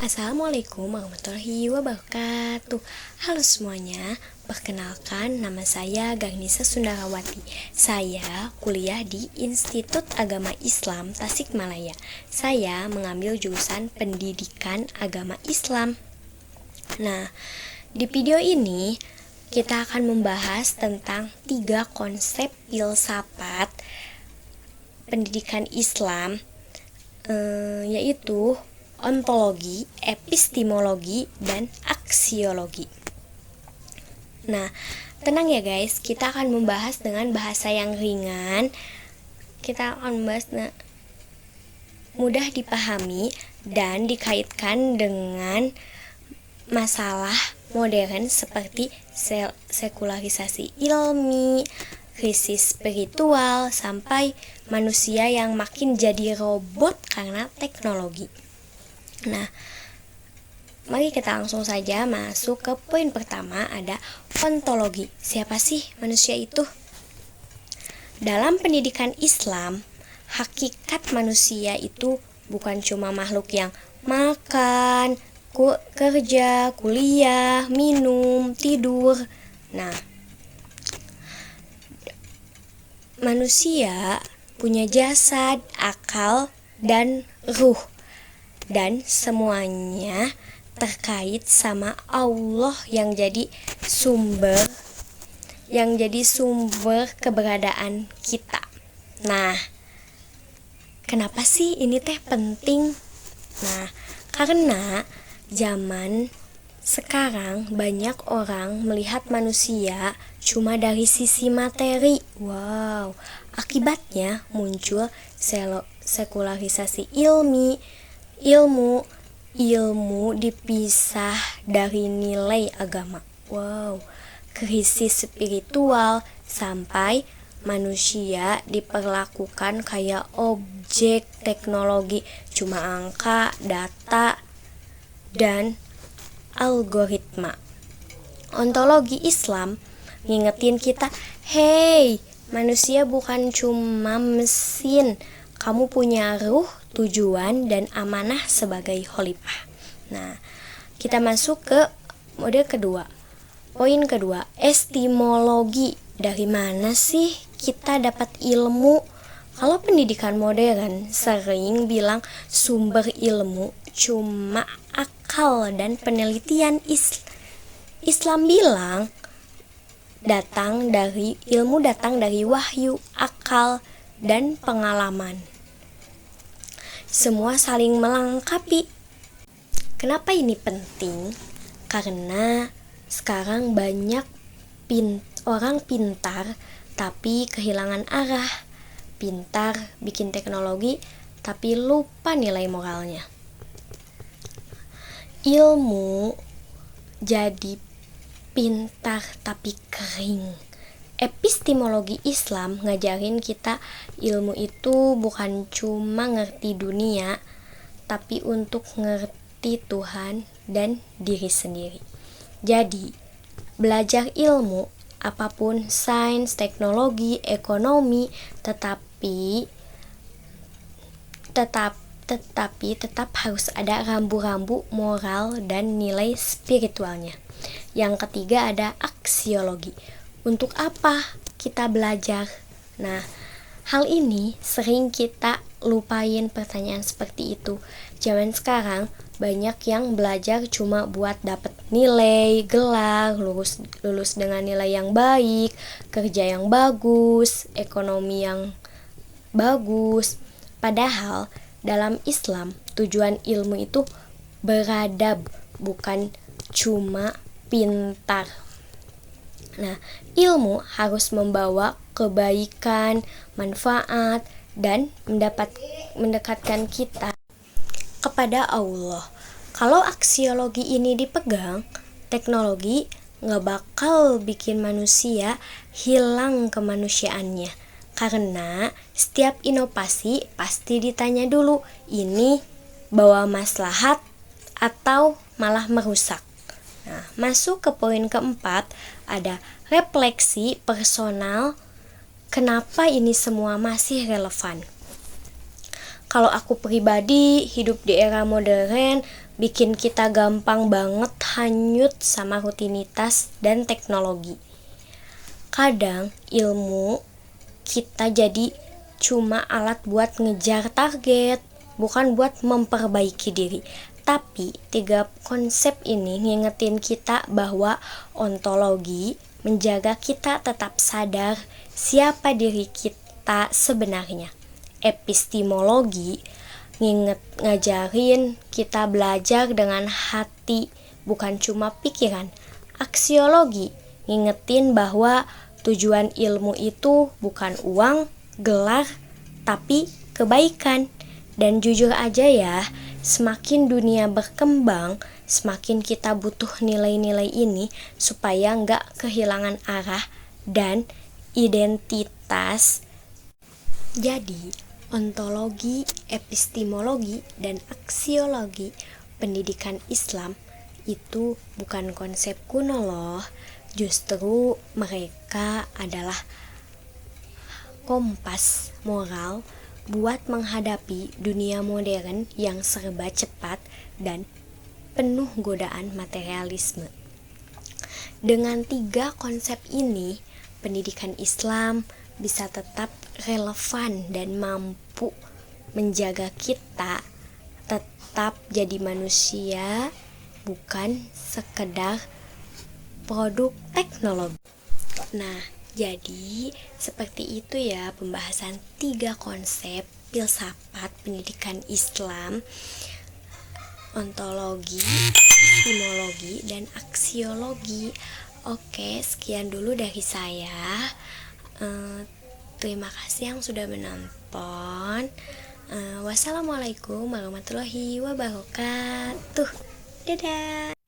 Assalamualaikum warahmatullahi wabarakatuh. Halo semuanya, perkenalkan nama saya Garnisa Sundarawati. Saya kuliah di Institut Agama Islam Tasikmalaya. Saya mengambil jurusan Pendidikan Agama Islam. Nah, di video ini kita akan membahas tentang 3 konsep filsafat pendidikan Islam, yaitu ontologi, epistemologi, dan aksiologi. Nah, tenang ya guys, kita akan membahas dengan bahasa yang ringan. Kita akan membahas mudah dipahami dan dikaitkan dengan masalah modern seperti sekularisasi ilmi, krisis spiritual, sampai manusia yang makin jadi robot karena teknologi. Nah, mari kita langsung saja masuk ke poin pertama, ada ontologi. Siapa sih manusia itu? Dalam pendidikan Islam, hakikat manusia itu bukan cuma makhluk yang makan, kerja, kuliah, minum, tidur. Nah, manusia punya jasad, akal, dan ruh. Dan semuanya terkait sama Allah yang jadi sumber keberadaan kita. Nah, kenapa sih ini penting? Nah, karena zaman sekarang banyak orang melihat manusia cuma dari sisi materi. Wow, akibatnya muncul sekularisasi ilmu dipisah dari nilai agama. Wow, krisis spiritual, sampai manusia diperlakukan kayak objek teknologi, cuma angka, data, dan algoritma. Ontologi Islam ngingetin kita, hey, manusia bukan cuma mesin, kamu punya ruh, tujuan, dan amanah sebagai khalifah. Nah, kita masuk ke mode kedua. Poin kedua, epistemologi. Dari mana sih kita dapat ilmu? Kalau pendidikan modern sering bilang sumber ilmu cuma akal dan penelitian. Islam bilang ilmu datang dari wahyu, akal, dan pengalaman. Semua saling melengkapi. Kenapa ini penting? Karena sekarang banyak orang pintar tapi kehilangan arah. Pintar bikin teknologi tapi lupa nilai moralnya. Ilmu jadi pintar tapi kering. Epistemologi Islam ngajarin kita ilmu itu bukan cuma ngerti dunia, tapi untuk ngerti Tuhan dan diri sendiri. Jadi, belajar ilmu, apapun sains, teknologi, ekonomi, tetapi tetap harus ada rambu-rambu moral dan nilai spiritualnya. Yang ketiga ada aksiologi. Untuk apa kita belajar? Nah, hal ini sering kita lupain pertanyaan seperti itu. Zaman sekarang banyak yang belajar cuma buat dapat nilai, gelar, lulus dengan nilai yang baik, kerja yang bagus, ekonomi yang bagus. Padahal dalam Islam tujuan ilmu itu beradab, bukan cuma pintar. Nah, ilmu harus membawa kebaikan, manfaat, dan mendekatkan kita kepada Allah. Kalau aksiologi ini dipegang, teknologi gak bakal bikin manusia hilang kemanusiaannya. Karena setiap inovasi pasti ditanya dulu, ini bawa maslahat atau malah merusak. Nah, masuk ke poin keempat, ada refleksi personal. Kenapa ini semua masih relevan? Kalau aku pribadi, hidup di era modern bikin kita gampang banget hanyut sama rutinitas dan teknologi. Kadang ilmu kita jadi cuma alat buat ngejar target, bukan buat memperbaiki diri. Tapi 3 konsep ini ngingetin kita bahwa ontologi menjaga kita tetap sadar siapa diri kita sebenarnya. Epistemologi ngajarin kita belajar dengan hati, bukan cuma pikiran. Aksiologi ngingetin bahwa tujuan ilmu itu bukan uang, gelar, tapi kebaikan. Dan jujur aja ya, semakin dunia berkembang, semakin kita butuh nilai-nilai ini supaya nggak kehilangan arah dan identitas. Jadi, ontologi, epistemologi, dan aksiologi pendidikan Islam itu bukan konsep kuno loh. Justru mereka adalah kompas moral buat menghadapi dunia modern yang serba cepat dan penuh godaan materialisme. Dengan 3 konsep ini, pendidikan Islam bisa tetap relevan dan mampu menjaga kita tetap jadi manusia, bukan sekedar produk teknologi. Nah, jadi seperti itu ya pembahasan 3 konsep filsafat pendidikan Islam, ontologi, epistemologi, dan aksiologi. Oke, sekian dulu dari saya. Terima kasih yang sudah menonton. Wassalamualaikum warahmatullahi wabarakatuh. Dadah.